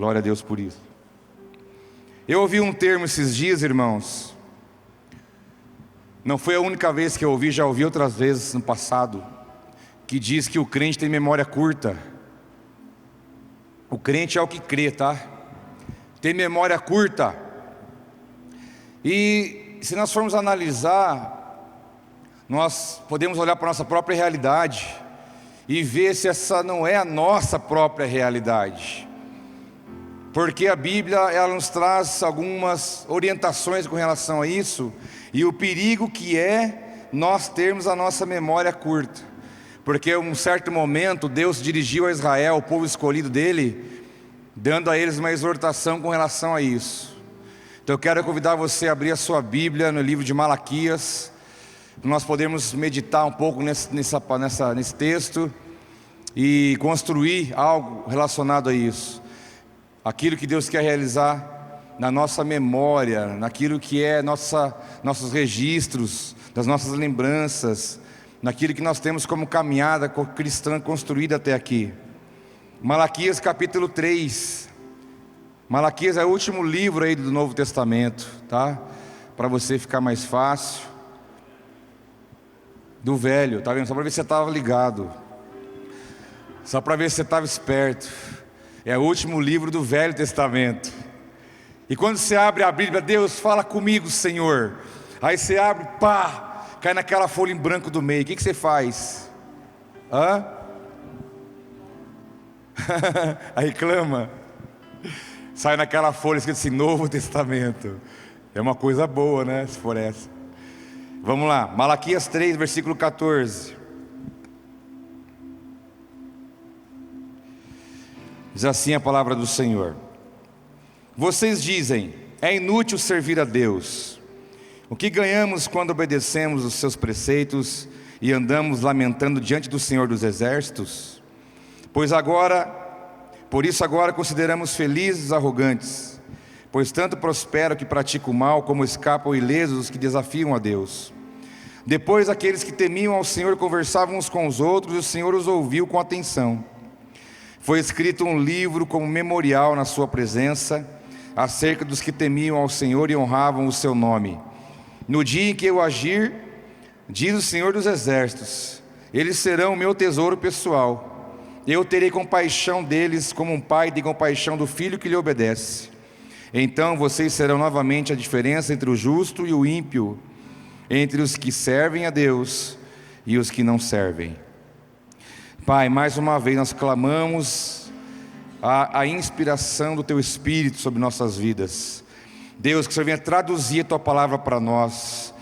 Glória a Deus por isso. Eu ouvi um termo esses dias, irmãos. Não foi a única vez que eu ouvi, já ouvi outras vezes no passado, que diz que o crente tem memória curta. O crente é o que crê, tá? Tem memória curta. E se nós formos analisar, nós podemos olhar para a nossa própria realidade e ver se essa não é a nossa própria realidade. Porque a Bíblia, ela nos traz algumas orientações com relação a isso, e o perigo que é nós termos a nossa memória curta. Porque em um certo momento Deus dirigiu a Israel, o povo escolhido dele, dando a eles uma exortação com relação a isso. Então eu quero convidar você a abrir a sua Bíblia no livro de Malaquias, para nós podermos meditar um pouco nesse texto e construir algo relacionado a isso. Aquilo que Deus quer realizar na nossa memória, naquilo que é nossos registros, das nossas lembranças, naquilo que nós temos como caminhada cristã construída até aqui. Malaquias capítulo 3. Malaquias é o último livro aí do Novo Testamento, tá? Para você ficar mais fácil. Do Velho, tá vendo? Só para ver se você estava ligado. Só para ver se você estava esperto. É o último livro do Velho Testamento. E quando você abre a Bíblia, Deus fala comigo, Senhor. Aí você abre, pá, cai naquela folha em branco do meio. O que você faz? Aí clama. Sai naquela folha escrito assim, Novo Testamento. É uma coisa boa, né? Se for essa. Vamos lá, Malaquias 3, versículo 14. Diz assim a palavra do Senhor: vocês dizem, é inútil servir a Deus. O que ganhamos quando obedecemos os seus preceitos e andamos lamentando diante do Senhor dos Exércitos? Por isso agora consideramos felizes os arrogantes, pois tanto prosperam que praticam o mal, como escapam ilesos os que desafiam a Deus. Depois aqueles que temiam ao Senhor conversavam uns com os outros, e o Senhor os ouviu com atenção. Foi escrito um livro como memorial na sua presença, acerca dos que temiam ao Senhor e honravam o seu nome. No dia em que eu agir, diz o Senhor dos Exércitos, eles serão o meu tesouro pessoal. Eu terei compaixão deles, como um pai tem compaixão do filho que lhe obedece. Então vocês serão novamente a diferença entre o justo e o ímpio, entre os que servem a Deus e os que não servem. Pai, mais uma vez nós clamamos a inspiração do Teu Espírito sobre nossas vidas. Deus, que o Senhor venha traduzir a Tua palavra para nós,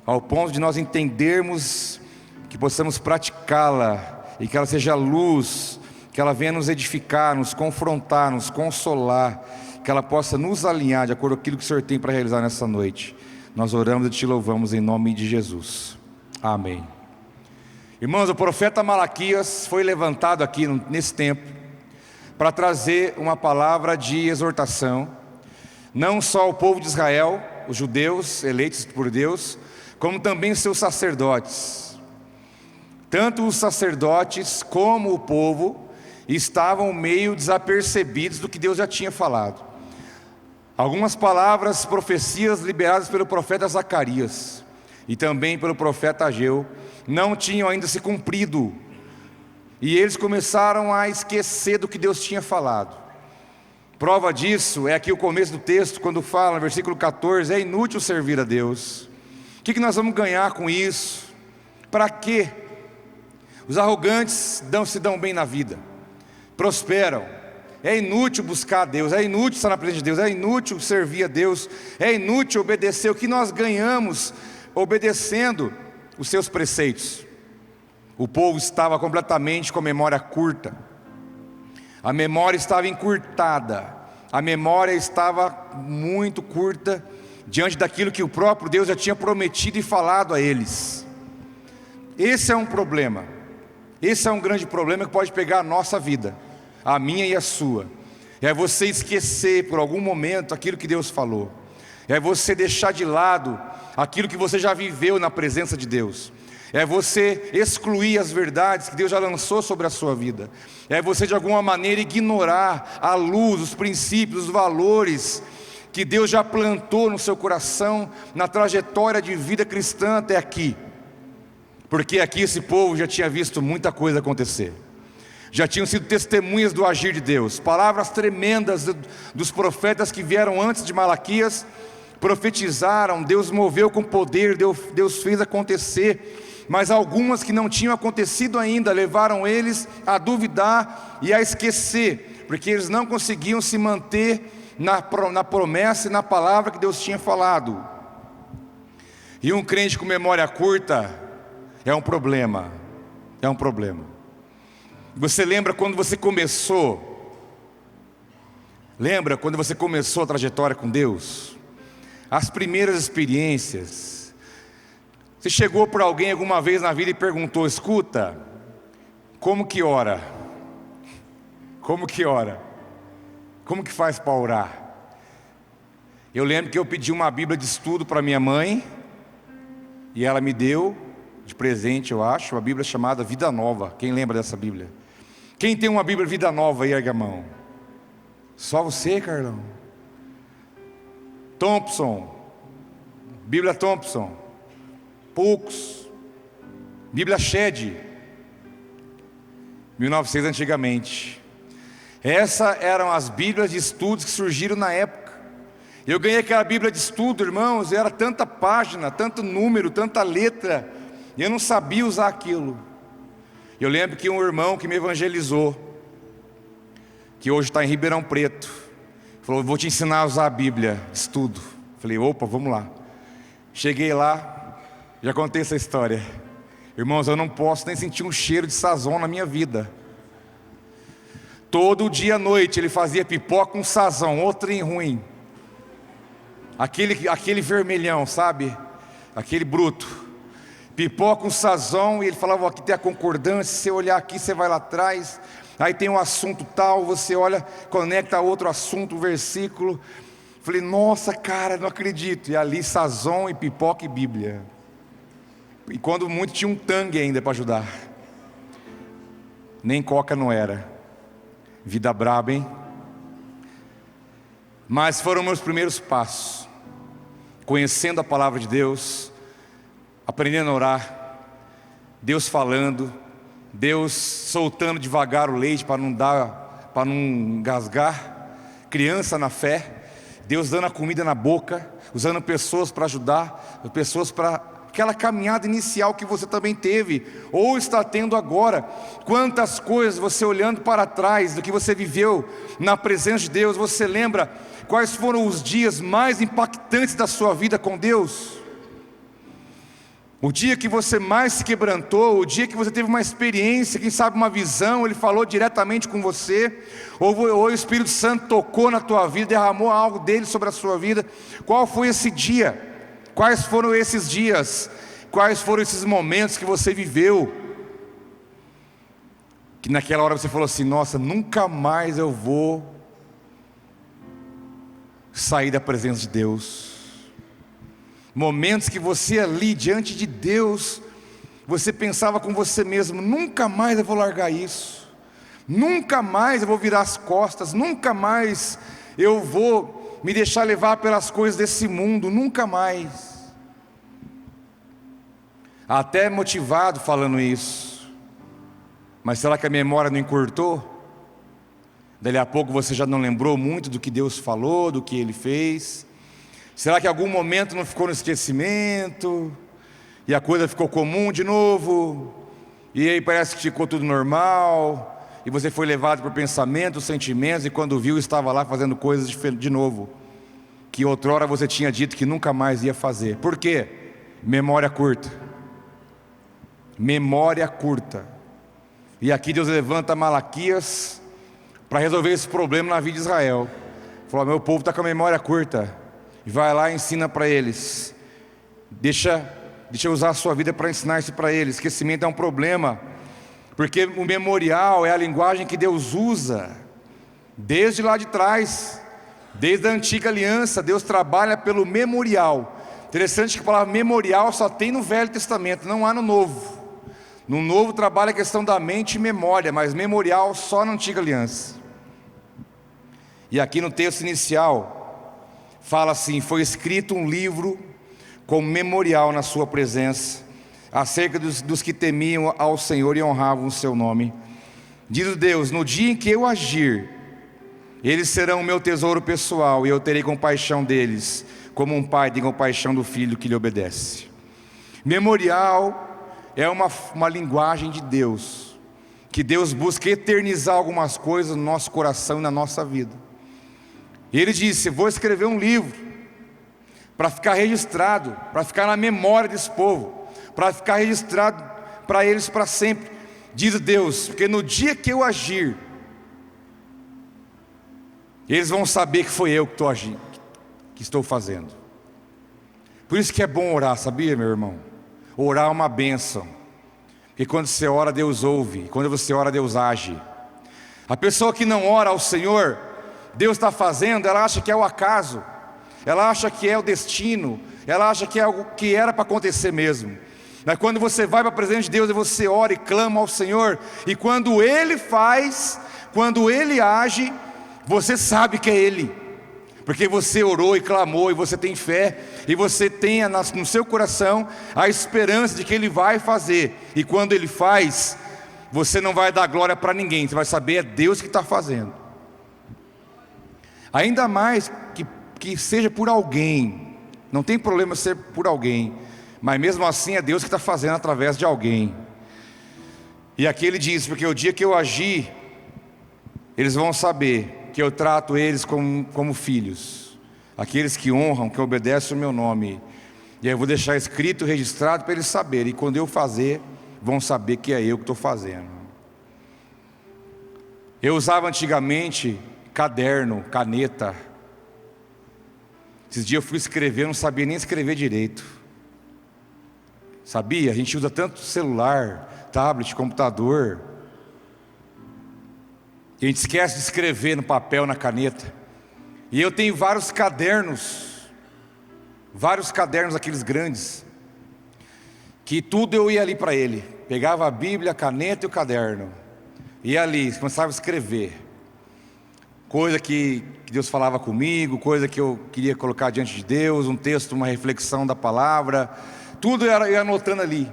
ao ponto de nós entendermos, que possamos praticá-la, e que ela seja luz, que ela venha nos edificar, nos confrontar, nos consolar, que ela possa nos alinhar de acordo com aquilo que o Senhor tem para realizar nessa noite. Nós oramos e Te louvamos em nome de Jesus. Amém. Irmãos, o profeta Malaquias foi levantado aqui nesse tempo para trazer uma palavra de exortação, não só ao povo de Israel, os judeus eleitos por Deus, como também os seus sacerdotes. Tanto os sacerdotes como o povo estavam meio desapercebidos do que Deus já tinha falado. Algumas palavras, profecias liberadas pelo profeta Zacarias e também pelo profeta Ageu não tinham ainda se cumprido, e eles começaram a esquecer do que Deus tinha falado. Prova disso é aqui o começo do texto, quando fala no versículo 14, é inútil servir a Deus. O que nós vamos ganhar com isso? Para quê? Os arrogantes se dão bem na vida, prosperam. É inútil buscar a Deus, é inútil estar na presença de Deus, é inútil servir a Deus, é inútil obedecer. O que nós ganhamos obedecendo os seus preceitos? O povo estava completamente com a memória curta, a memória estava encurtada, a memória estava muito curta diante daquilo que o próprio Deus já tinha prometido e falado a eles. Esse é um problema, esse é um grande problema que pode pegar a nossa vida, a minha e a sua. É você esquecer por algum momento aquilo que Deus falou, é você deixar de lado aquilo que você já viveu na presença de Deus, É você excluir as verdades que Deus já lançou sobre a sua vida. É você de alguma maneira ignorar a luz, os princípios, os valores que Deus já plantou no seu coração, na trajetória de vida cristã até aqui. Porque aqui esse povo já tinha visto muita coisa acontecer. Já tinham sido testemunhas do agir de Deus. Palavras tremendas dos profetas que vieram antes de Malaquias profetizaram, Deus moveu com poder, Deus fez acontecer. Mas algumas que não tinham acontecido ainda levaram eles a duvidar e a esquecer, porque eles não conseguiam se manter na promessa e na palavra que Deus tinha falado. E um crente com memória curta é um problema. É um problema. Você lembra quando você começou? Lembra quando você começou a trajetória com Deus? As primeiras experiências. Você chegou para alguém alguma vez na vida e perguntou: escuta, como que ora? Como que ora? Como que faz para orar? Eu lembro que eu pedi uma Bíblia de estudo para minha mãe, e ela me deu de presente, eu acho, uma Bíblia chamada Vida Nova. Quem lembra dessa Bíblia? Quem tem uma Bíblia Vida Nova aí, erga a mão. Só você, Carlão? Thompson, Bíblia Thompson. Poucos. Bíblia Shed, 1900 antigamente. Essas eram as Bíblias de estudos que surgiram na época. Eu ganhei aquela Bíblia de estudo, irmãos, era tanta página, tanto número, tanta letra, e eu não sabia usar aquilo. Eu lembro que um irmão que me evangelizou, que hoje está em Ribeirão Preto, falou: vou te ensinar a usar a Bíblia de estudo. Falei: opa, vamos lá. Cheguei lá, já contei essa história. Irmãos, eu não posso nem sentir um cheiro de sazon na minha vida. Todo dia à noite ele fazia pipoca com sazon, outro trem ruim. Aquele vermelhão, sabe? Aquele bruto. Pipoca com sazon, e ele falava: aqui tem a concordância, se você olhar aqui, você vai lá atrás. Aí tem um assunto tal, você olha, conecta a outro assunto, versículo. Falei: nossa, cara, não acredito. E ali sazon e pipoca e Bíblia. E quando muito tinha um tangue ainda para ajudar. Nem coca não era. Vida braba, hein? Mas foram meus primeiros passos. Conhecendo a palavra de Deus, aprendendo a orar, Deus falando, Deus soltando devagar o leite para não engasgar. Criança na fé, Deus dando a comida na boca, usando pessoas para ajudar, pessoas para aquela caminhada inicial que você também teve, ou está tendo agora. Quantas coisas você olhando para trás, do que você viveu na presença de Deus, você lembra quais foram os dias mais impactantes da sua vida com Deus? O dia que você mais se quebrantou, o dia que você teve uma experiência, quem sabe uma visão, Ele falou diretamente com você, ou o Espírito Santo tocou na tua vida, derramou algo dele sobre a sua vida. Qual foi esse dia? Quais foram esses dias? Quais foram esses momentos que você viveu? Que naquela hora você falou assim: nossa, nunca mais eu vou sair da presença de Deus. Momentos que você ali diante de Deus, você pensava com você mesmo: nunca mais eu vou largar isso, nunca mais eu vou virar as costas, nunca mais eu vou me deixar levar pelas coisas desse mundo, nunca mais. Até motivado falando isso. Mas será que a memória não encurtou? Dali a pouco você já não lembrou muito do que Deus falou, do que Ele fez? Será que algum momento não ficou no esquecimento? E a coisa ficou comum de novo? E aí parece que ficou tudo normal? E você foi levado por pensamentos, sentimentos, e quando viu estava lá fazendo coisas de novo, que outrora você tinha dito que nunca mais ia fazer. Por quê? Memória curta. Memória curta. E aqui Deus levanta Malaquias para resolver esse problema na vida de Israel. Falou: meu povo está com a memória curta. E vai lá e ensina para eles. Deixa eu usar a sua vida para ensinar isso para eles. Esquecimento é um problema, porque o memorial é a linguagem que Deus usa desde lá de trás. Desde a antiga aliança, Deus trabalha pelo memorial. Interessante que a palavra memorial só tem no Velho Testamento, não há no Novo. No Novo trabalha a questão da mente e memória, mas memorial só na Antiga Aliança. E aqui no texto inicial, fala assim: foi escrito um livro como memorial na sua presença, acerca dos que temiam ao Senhor e honravam o seu nome. Diz Deus: no dia em que eu agir, eles serão o meu tesouro pessoal, e eu terei compaixão deles, como um pai tem compaixão do filho que lhe obedece. Memorial é uma linguagem de Deus, que Deus busca eternizar algumas coisas no nosso coração e na nossa vida. E Ele disse: vou escrever um livro, para ficar registrado, para ficar na memória desse povo, para ficar registrado para eles para sempre. Diz Deus, porque no dia que eu agir, eles vão saber que foi eu que estou agindo, que estou fazendo. Por isso que é bom orar, sabia, meu irmão? Orar é uma bênção, porque quando você ora, Deus ouve, quando você ora, Deus age. A pessoa que não ora ao Senhor, Deus está fazendo, ela acha que é o acaso, ela acha que é o destino, ela acha que é algo que era para acontecer mesmo. Mas quando você vai para a presença de Deus e você ora e clama ao Senhor, e quando Ele faz, quando Ele age, você sabe que é Ele, porque você orou e clamou, e você tem fé, e você tem no seu coração a esperança de que Ele vai fazer. E quando Ele faz, você não vai dar glória para ninguém, você vai saber é Deus que está fazendo. Ainda mais que seja por alguém, não tem problema ser por alguém, mas mesmo assim é Deus que está fazendo através de alguém. E aqui Ele diz: porque o dia que eu agir, eles vão saber que eu trato eles como filhos, aqueles que honram, que obedecem o meu nome. E aí eu vou deixar escrito, registrado, para eles saberem. E quando eu fazer, vão saber que é eu que estou fazendo. Eu usava antigamente caderno, caneta. Esses dias eu fui escrever, eu não sabia nem escrever direito. Sabia? A gente usa tanto celular, tablet, computador, e a gente esquece de escrever no papel, na caneta. E eu tenho vários cadernos, aqueles grandes, que tudo eu ia ali para ele. Pegava a Bíblia, a caneta e o caderno, ia ali, começava a escrever. Coisa que Deus falava comigo, coisa que eu queria colocar diante de Deus, um texto, uma reflexão da palavra, tudo eu ia anotando ali.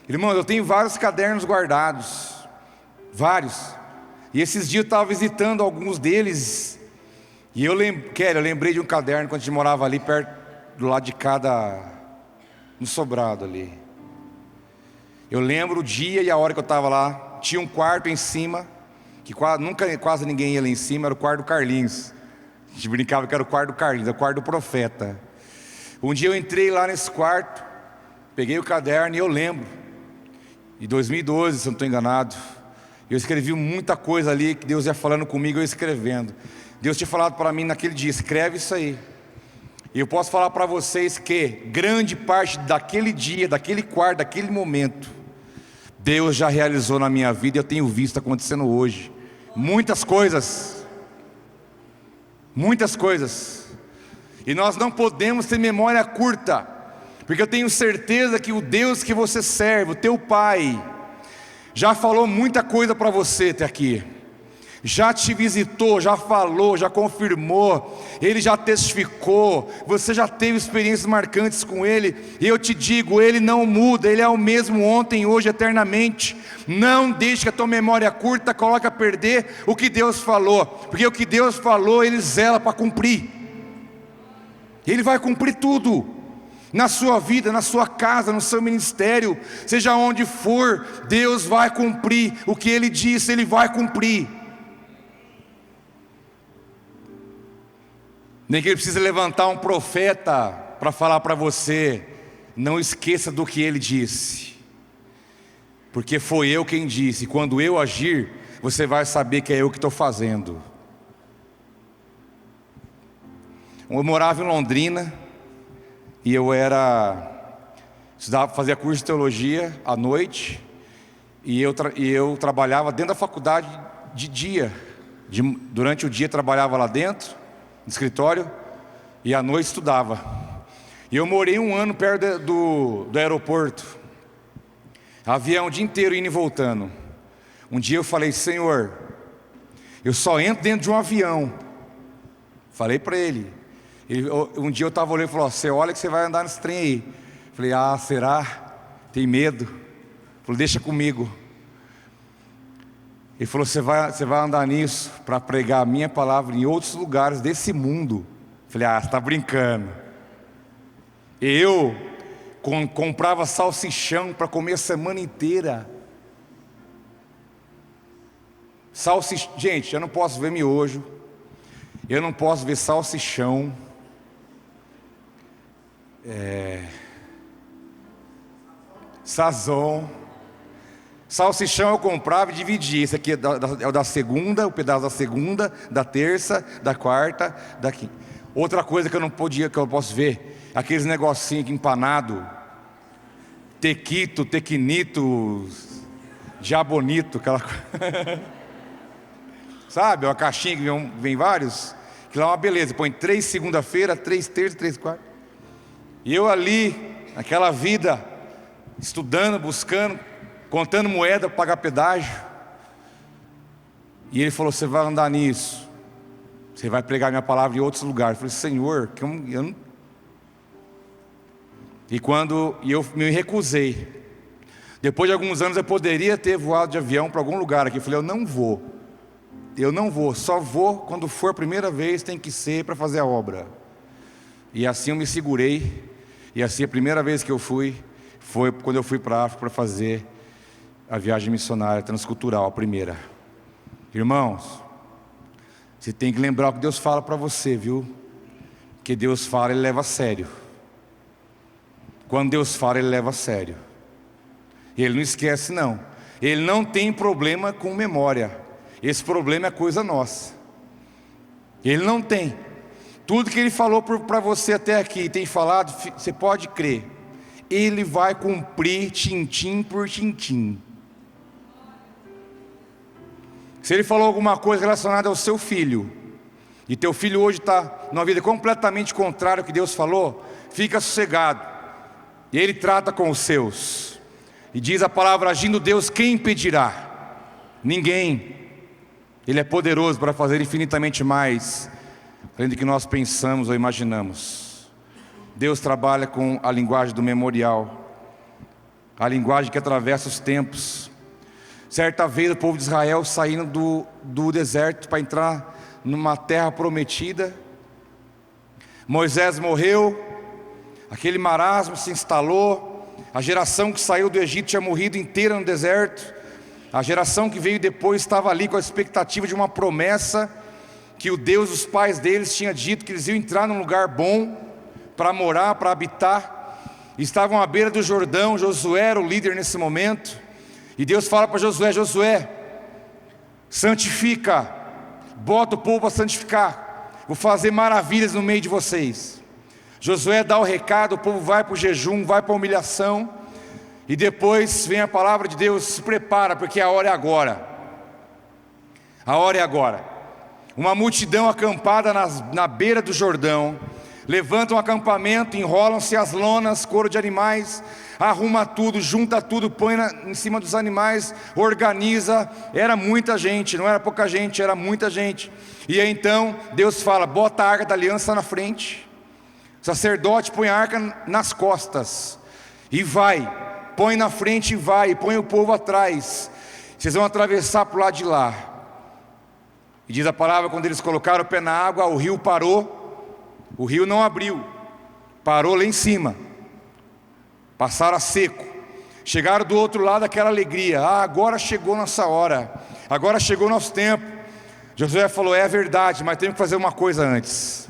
Irmãos, eu tenho vários cadernos guardados, vários. E esses dias eu estava visitando alguns deles, e eu lembrei de um caderno quando a gente morava ali perto, do lado de cada, no sobrado ali. Eu lembro o dia e a hora que eu estava lá. Tinha um quarto em cima, que quase ninguém ia lá em cima, era o quarto do Carlinhos. A gente brincava que era o quarto do Carlinhos, era o quarto do profeta. Um dia eu entrei lá nesse quarto, peguei o caderno e eu lembro, em 2012, se eu não estou enganado, eu escrevi muita coisa ali, que Deus ia falando comigo, eu escrevendo. Deus tinha falado para mim naquele dia: escreve isso aí. E eu posso falar para vocês que grande parte daquele dia, daquele quarto, daquele momento, Deus já realizou na minha vida, e eu tenho visto acontecendo hoje. Muitas coisas. E nós não podemos ter memória curta, porque eu tenho certeza que o Deus que você serve, o teu Pai, já falou muita coisa para você até aqui, já te visitou, já falou, já confirmou, Ele já testificou, você já teve experiências marcantes com Ele. E eu te digo, Ele não muda, Ele é o mesmo ontem, hoje, eternamente. Não deixe que a tua memória curta coloque a perder o que Deus falou, porque o que Deus falou, Ele zela para cumprir. Ele vai cumprir tudo na sua vida, na sua casa, no seu ministério, seja onde for, Deus vai cumprir o que Ele disse, Ele vai cumprir. Nem que Ele precise levantar um profeta para falar para você: não esqueça do que Ele disse, porque foi eu quem disse, e quando eu agir, você vai saber que é eu que estou fazendo. Eu morava em Londrina, e eu fazia curso de teologia à noite, e eu trabalhava dentro da faculdade de dia. Durante o dia trabalhava lá dentro, no escritório, e à noite estudava. E eu morei 1 ano perto do aeroporto. Avião o dia inteiro indo e voltando. Um dia eu falei: Senhor, eu só entro dentro de um avião. Falei para ele. Um dia eu estava olhando e falou: você olha que você vai andar nesse trem aí. Falei: ah, será? Tem medo? Falei: deixa comigo. Ele falou: você vai andar nisso para pregar a minha palavra em outros lugares desse mundo. Falei: ah, você está brincando. Eu comprava salsichão para comer a semana inteira. Gente, eu não posso ver miojo, eu não posso ver salsichão, sazon. Salsichão eu comprava e dividia. Esse aqui é o da segunda, o pedaço da segunda, da terça, da quarta, da quinta. Outra coisa que eu não podia, que eu posso ver, aqueles negocinhos aqui empanado, tequito, tequinito, diabonito, aquela coisa. Sabe, uma caixinha que vem vários, que lá é uma beleza, põe 3 segunda-feira, 3 terça, 3 quarta. E eu ali, naquela vida, estudando, buscando, contando moeda para pagar pedágio. E ele falou: você vai andar nisso, você vai pregar minha palavra em outros lugares. Eu falei: Senhor, eu não... E eu me recusei. Depois de alguns anos eu poderia ter voado de avião para algum lugar aqui. Eu falei: eu não vou, só vou quando for a primeira vez, tem que ser para fazer a obra. E assim eu me segurei. E assim a primeira vez que eu fui, foi quando eu fui para a África para fazer a viagem missionária transcultural, a primeira. Irmãos, você tem que lembrar o que Deus fala para você, viu? Que Deus fala, Ele leva a sério. Quando Deus fala, Ele leva a sério. Ele não esquece, não. Ele não tem problema com memória. Esse problema é coisa nossa. Ele não tem. Tudo que Ele falou para você até aqui, tem falado, você pode crer. Ele vai cumprir tintim por tintim. Se Ele falou alguma coisa relacionada ao seu filho, e teu filho hoje está numa vida completamente contrária ao que Deus falou, fica sossegado. E Ele trata com os seus. E diz a palavra: agindo Deus, quem impedirá? Ninguém. Ele é poderoso para fazer infinitamente mais, além do que nós pensamos ou imaginamos. Deus trabalha com a linguagem do memorial, a linguagem que atravessa os tempos. Certa vez o povo de Israel saindo do deserto para entrar numa terra prometida. Moisés morreu, aquele marasmo se instalou. A geração que saiu do Egito tinha morrido inteira no deserto. A geração que veio depois estava ali com a expectativa de uma promessa que o Deus dos pais deles tinha dito que eles iam entrar num lugar bom para morar, para habitar. Estavam à beira do Jordão. Josué era o líder nesse momento. E Deus fala para Josué: Josué, santifica, bota o povo para santificar, vou fazer maravilhas no meio de vocês. Josué dá o recado, o povo vai para o jejum, vai para a humilhação. E depois vem a palavra de Deus: se prepara, porque a hora é agora. A hora é agora. Uma multidão acampada na beira do Jordão, levanta um acampamento, enrolam-se as lonas, couro de animais, arruma tudo, junta tudo, põe em cima dos animais, organiza. Era muita gente, não era pouca gente, era muita gente. E aí então Deus fala: bota a arca da aliança na frente. O sacerdote põe a arca nas costas e vai. Põe na frente e vai, põe o povo atrás. Vocês vão atravessar para o lado de lá. E diz a palavra: quando eles colocaram o pé na água, o rio parou. O rio não abriu, parou lá em cima. Passaram a seco. Chegaram do outro lado, aquela alegria: ah, agora chegou nossa hora, agora chegou nosso tempo. Josué falou: é verdade, mas temos que fazer uma coisa antes.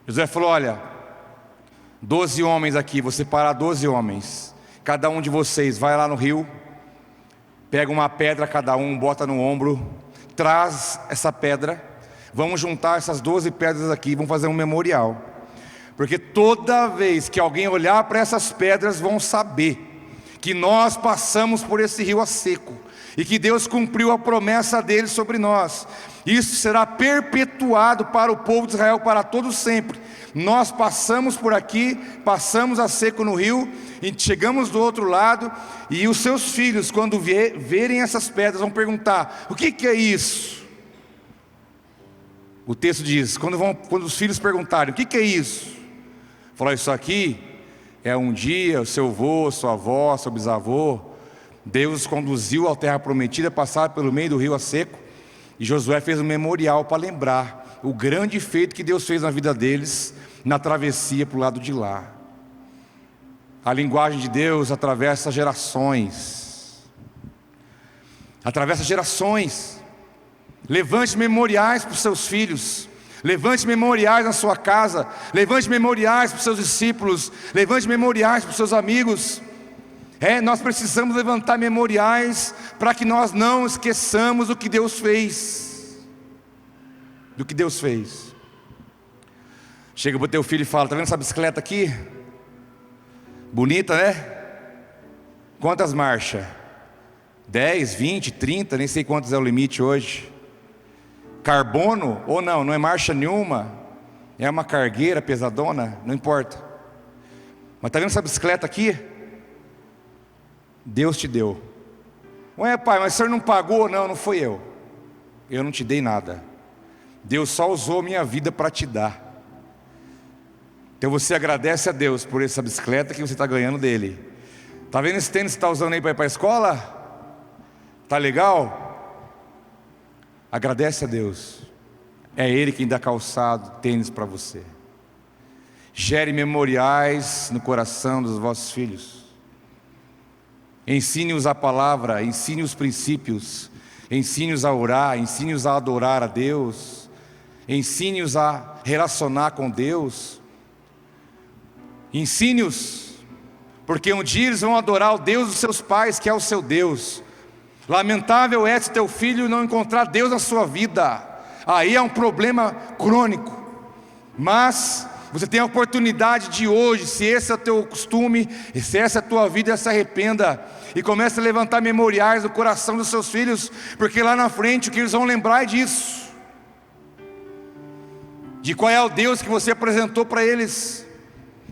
Josué falou: olha, 12 homens aqui, vou separar 12 homens. Cada um de vocês vai lá no rio, pega uma pedra cada um, bota no ombro, traz essa pedra. Vamos juntar essas 12 pedras aqui, vamos fazer um memorial. Porque toda vez que alguém olhar para essas pedras, vão saber que nós passamos por esse rio a seco. e que Deus cumpriu a promessa dele sobre nós. Isso será perpetuado para o povo de Israel para todo sempre. Nós passamos por aqui, passamos a seco no rio, e chegamos do outro lado, e os seus filhos, quando verem essas pedras, vão perguntar: o que é isso? O texto diz, quando os filhos perguntarem: o que é isso? Falar: isso aqui é um dia o seu avô, sua avó, seu bisavô, Deus os conduziu à terra prometida, passaram pelo meio do rio a seco, e Josué fez um memorial para lembrar o grande feito que Deus fez na vida deles, na travessia para o lado de lá. A linguagem de Deus atravessa gerações. Atravessa gerações. Levante memoriais para os seus filhos. Levante memoriais na sua casa. Levante memoriais para os seus discípulos. Levante memoriais para os seus amigos. Nós precisamos levantar memoriais para que nós não esqueçamos o que Deus fez. Do que Deus fez. Chega para o teu filho e fala: está vendo essa bicicleta aqui? Bonita, né? Quantas marchas? 10, 20, 30, nem sei quantos é o limite hoje. Carbono ou não? Não é marcha nenhuma. É uma cargueira pesadona, não importa. Mas está vendo essa bicicleta aqui? Deus te deu. Ué, pai, mas o senhor não pagou? Não, não fui eu. Eu não te dei nada. Deus só usou minha vida para te dar. Então você agradece a Deus por essa bicicleta que você está ganhando dele. Está vendo esse tênis que você está usando aí para ir para a escola? Está legal? Agradece a Deus. É Ele quem dá calçado, tênis para você. Gere memoriais no coração dos vossos filhos. Ensine-os a palavra, ensine os princípios, ensine-os a orar, ensine-os a adorar a Deus, ensine-os a relacionar com Deus. Ensine-os, porque um dia eles vão adorar o Deus dos seus pais, que é o seu Deus. Lamentável é se teu filho não encontrar Deus na sua vida. Aí é um problema crônico. Mas você tem a oportunidade de hoje, se esse é o teu costume, se essa é a tua vida, se arrependa e comece a levantar memoriais no coração dos seus filhos, porque lá na frente o que eles vão lembrar é disso, de qual é o Deus que você apresentou para eles,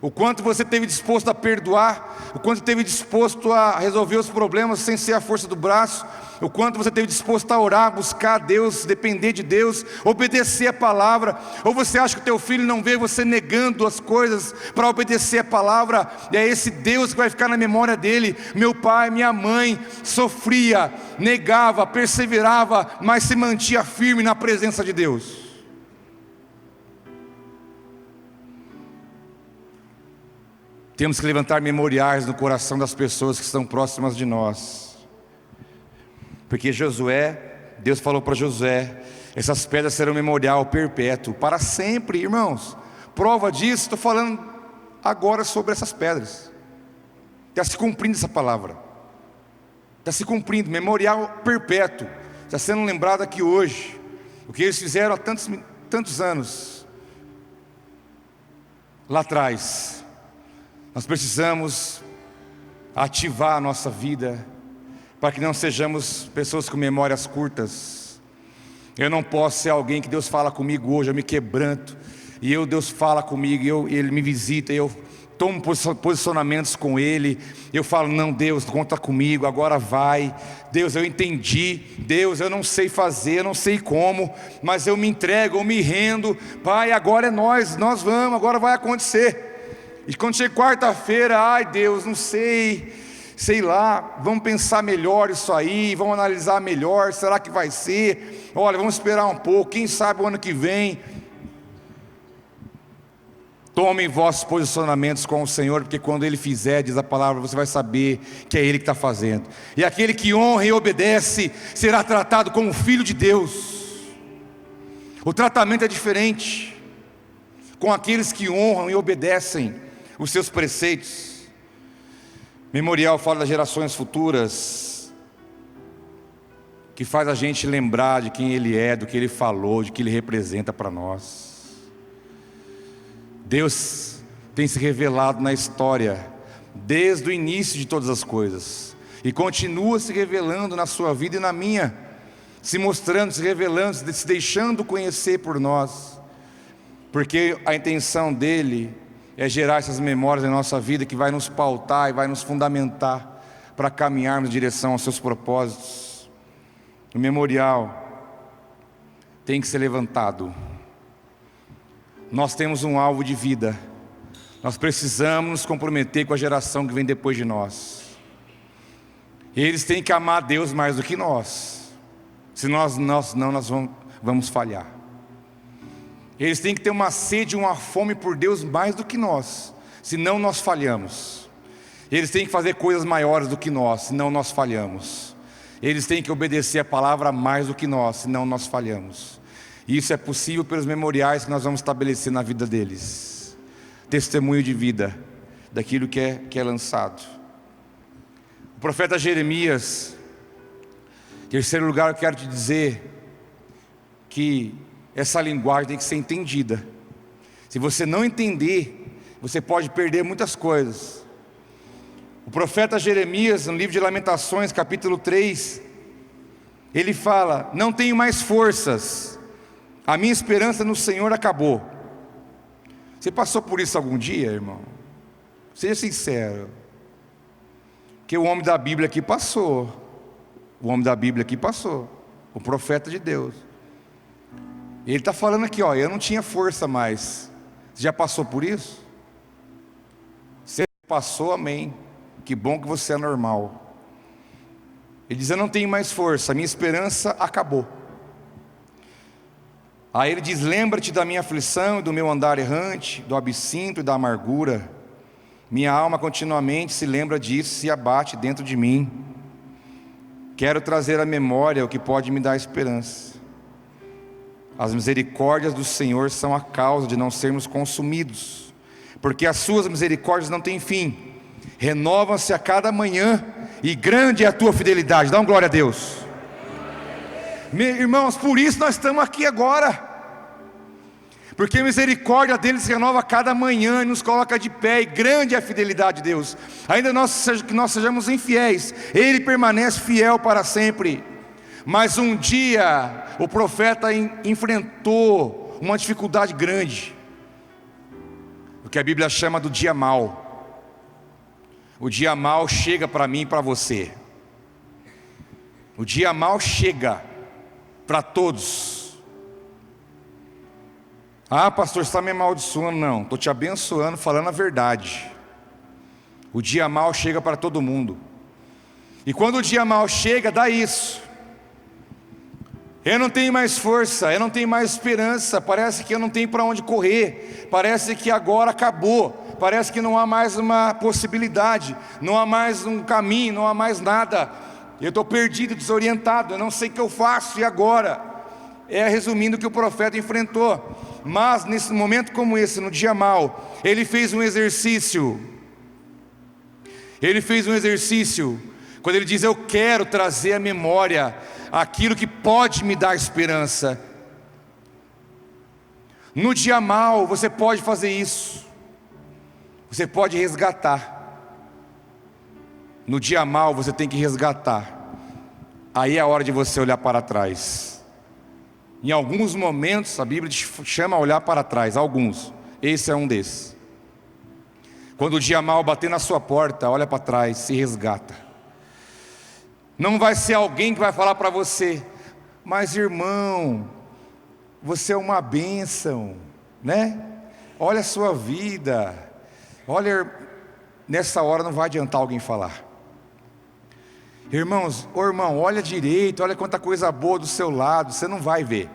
o quanto você esteve disposto a perdoar, o quanto esteve disposto a resolver os problemas sem ser a força do braço, o quanto você esteve disposto a orar, buscar a Deus, depender de Deus, obedecer a palavra. Ou você acha que o teu filho não vê você negando as coisas para obedecer a palavra? E é esse Deus que vai ficar na memória dele. Meu pai, minha mãe sofria, negava, perseverava, mas se mantinha firme na presença de Deus. Temos que levantar memoriais no coração das pessoas que estão próximas de nós. Porque Josué, Deus falou para Josué: essas pedras serão memorial perpétuo, para sempre, irmãos. Prova disso, estou falando agora sobre essas pedras. Está se cumprindo essa palavra. Está se cumprindo, memorial perpétuo. Está sendo lembrado aqui hoje. O que eles fizeram há tantos anos. Lá atrás. Nós precisamos ativar a nossa vida, para que não sejamos pessoas com memórias curtas. Eu não posso ser alguém que Deus fala comigo hoje, eu me quebranto, e Deus fala comigo, Ele me visita, eu tomo posicionamentos com Ele, eu falo: não, Deus, conta comigo, agora vai. Deus, eu entendi. Deus, eu não sei fazer, eu não sei como, mas eu me entrego, eu me rendo. Pai, agora é nós vamos, agora vai acontecer. E quando chega quarta-feira, ai Deus, não sei lá, vamos pensar melhor isso aí, vamos analisar melhor, será que vai ser? Olha, vamos esperar um pouco, quem sabe o ano que vem. Tomem vossos posicionamentos com o Senhor, porque quando Ele fizer, diz a palavra, você vai saber que é Ele que está fazendo. E aquele que honra e obedece será tratado como filho de Deus. O tratamento é diferente com aqueles que honram e obedecem os seus preceitos. Memorial fala das gerações futuras, que faz a gente lembrar de quem Ele é, do que Ele falou, de que Ele representa para nós. Deus tem se revelado na história, desde o início de todas as coisas, e continua se revelando na sua vida e na minha, se mostrando, se revelando, se deixando conhecer por nós, porque a intenção dele é gerar essas memórias na nossa vida que vai nos pautar e vai nos fundamentar para caminharmos em direção aos seus propósitos. O memorial tem que ser levantado. Nós temos um alvo de vida, nós precisamos nos comprometer com a geração que vem depois de nós. Eles têm que amar a Deus mais do que nós, se nós vamos falhar. Eles têm que ter uma sede, uma fome por Deus mais do que nós, senão nós falhamos. Eles têm que fazer coisas maiores do que nós, senão nós falhamos. Eles têm que obedecer a palavra mais do que nós, senão nós falhamos. E isso é possível pelos memoriais que nós vamos estabelecer na vida deles. Testemunho de vida, daquilo que é lançado. O profeta Jeremias, em terceiro lugar, eu quero te dizer que essa linguagem tem que ser entendida. Se você não entender, você pode perder muitas coisas. O profeta Jeremias, no livro de Lamentações, capítulo 3, ele fala: não tenho mais forças, a minha esperança no Senhor acabou. Você passou por isso algum dia, irmão? Seja sincero, que o homem da Bíblia aqui passou. O homem da Bíblia aqui passou, o profeta de Deus. Ele está falando aqui, ó, eu não tinha força mais. Você já passou por isso? Você passou, amém. Que bom que você é normal. Ele diz: eu não tenho mais força, a minha esperança acabou. Aí ele diz: lembra-te da minha aflição e do meu andar errante, do absinto e da amargura. Minha alma continuamente se lembra disso, se abate dentro de mim. Quero trazer à memória o que pode me dar esperança. As misericórdias do Senhor são a causa de não sermos consumidos, porque as suas misericórdias não têm fim, renovam-se a cada manhã, e grande é a tua fidelidade. Dá uma glória a Deus. Irmãos, por isso nós estamos aqui agora, porque a misericórdia dele se renova a cada manhã e nos coloca de pé, e grande é a fidelidade de Deus. Ainda que nós sejamos infiéis, ele permanece fiel para sempre. Mas um dia o profeta enfrentou uma dificuldade grande, o que a Bíblia chama do dia mau. O dia mau chega para mim e para você. O dia mau chega para todos. Ah, pastor, você está me amaldiçoando? Não, estou te abençoando, falando a verdade. O dia mau chega para todo mundo. E quando o dia mau chega, dá isso: eu não tenho mais força, eu não tenho mais esperança, parece que eu não tenho para onde correr, parece que agora acabou, parece que não há mais uma possibilidade, não há mais um caminho, não há mais nada. Eu estou perdido, desorientado, eu não sei o que eu faço, e agora? É resumindo o que o profeta enfrentou. Mas nesse momento como esse, no dia mau, ele fez um exercício. Ele fez um exercício, quando ele diz: eu quero trazer à memória aquilo que pode me dar esperança. No dia mau você pode fazer isso. Você pode resgatar. No dia mau você tem que resgatar. Aí é a hora de você olhar para trás. Em alguns momentos a Bíblia te chama a olhar para trás. Alguns, esse é um desses. Quando o dia mau bater na sua porta, olha para trás, se resgata. Não vai ser alguém que vai falar para você: mas irmão, você é uma bênção, né? Olha a sua vida. Olha, nessa hora não vai adiantar alguém falar: irmãos, ô irmão, olha direito, olha quanta coisa boa do seu lado. Você não vai ver.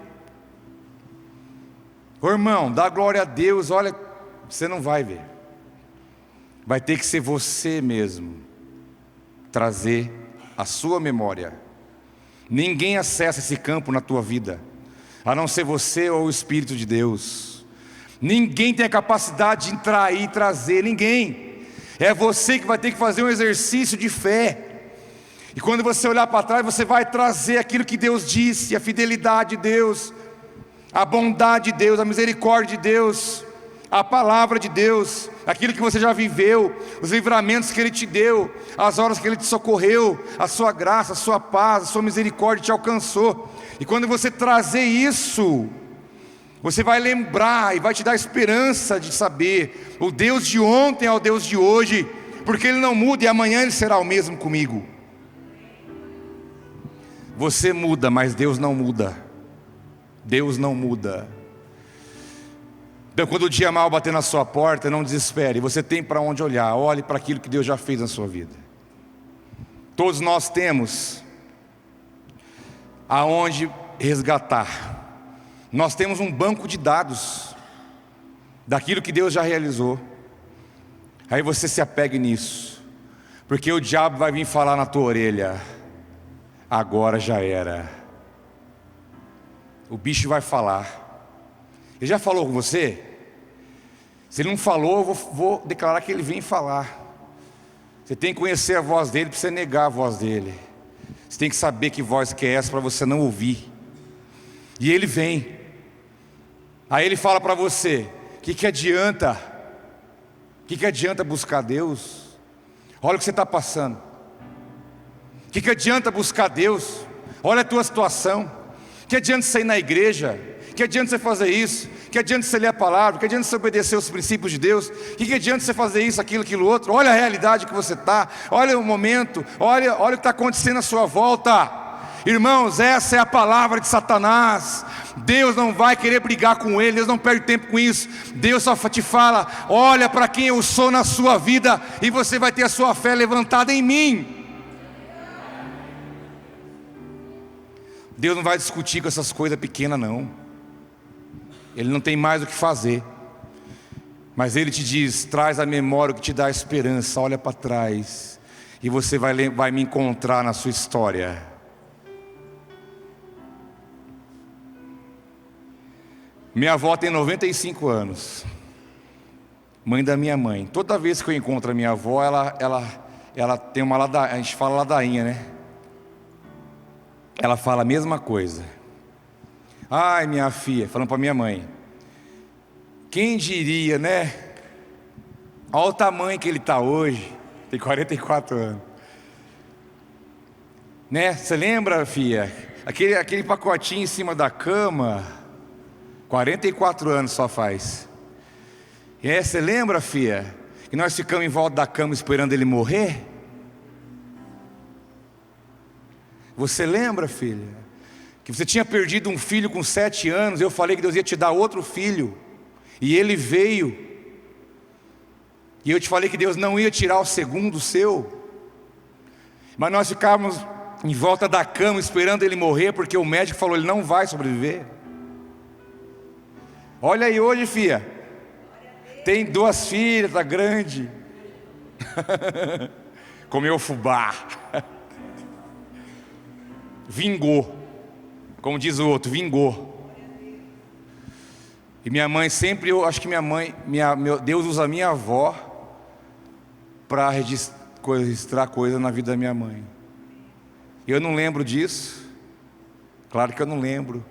Ô irmão, dá glória a Deus, olha, você não vai ver. Vai ter que ser você mesmo trazer a sua memória. Ninguém acessa esse campo na tua vida, a não ser você ou o Espírito de Deus. Ninguém tem a capacidade de entrar aí e trazer, ninguém. É você que vai ter que fazer um exercício de fé. E quando você olhar para trás, você vai trazer aquilo que Deus disse, a fidelidade de Deus, a bondade de Deus, a misericórdia de Deus. A palavra de Deus, aquilo que você já viveu, os livramentos que Ele te deu, as horas que Ele te socorreu, a sua graça, a sua paz, a sua misericórdia te alcançou. E quando você trazer isso, você vai lembrar e vai te dar esperança de saber: o Deus de ontem é o Deus de hoje, porque Ele não muda e amanhã Ele será o mesmo comigo. Você muda, mas Deus não muda. Deus não muda. Então, quando o dia mal bater na sua porta, não desespere. Você tem para onde olhar. Olhe para aquilo que Deus já fez na sua vida. Todos nós temos aonde resgatar. Nós temos um banco de dados daquilo que Deus já realizou. Aí você se apegue nisso, porque o diabo vai vir falar na tua orelha: agora já era. O bicho vai falar. Ele já falou com você? Se ele não falou, eu vou declarar que ele vem falar. Você tem que conhecer a voz dele para você negar a voz dele. Você tem que saber que voz que é essa para você não ouvir. E ele vem. Aí ele fala para você: o que adianta? O que adianta buscar Deus? Olha o que você está passando. O que adianta buscar Deus? Olha a tua situação. O que adianta você ir na igreja? Que adianta você fazer isso? Que adianta você ler a palavra? Que adianta você obedecer os princípios de Deus? Que adianta você fazer isso, aquilo outro? Olha a realidade que você está. Olha o momento. Olha o que está acontecendo à sua volta. Irmãos, essa é a palavra de Satanás. Deus não vai querer brigar com ele. Deus não perde tempo com isso. Deus só te fala: olha para quem eu sou na sua vida, e você vai ter a sua fé levantada em mim. Deus não vai discutir com essas coisas pequenas, não. Ele não tem mais o que fazer. Mas Ele te diz: traz a memória o que te dá esperança. Olha para trás, e você vai me encontrar na sua história. Minha avó tem 95 anos, mãe da minha mãe. Toda vez que eu encontro a minha avó, ela tem uma ladainha, a gente fala ladainha, né? Ela fala a mesma coisa. Ai, minha filha, falando para minha mãe: quem diria, né? Olha o tamanho que ele está hoje. Tem 44 anos, né? Você lembra, filha? Aquele pacotinho em cima da cama, 44 anos só faz. Você lembra, filha, que nós ficamos em volta da cama esperando ele morrer? Você lembra, filha, que você tinha perdido um filho com 7 anos? Eu falei que Deus ia te dar outro filho, e ele veio. E eu te falei que Deus não ia tirar o segundo seu. Mas nós ficávamos em volta da cama esperando ele morrer, porque o médico falou: ele não vai sobreviver. Olha aí hoje, filha, tem 2 filhas, tá grande. Comeu fubá. Vingou. Como diz o outro, vingou. E minha mãe sempre, eu acho que Deus usa a minha avó para registrar coisa na vida da minha mãe. Eu não lembro disso. Claro que eu não lembro.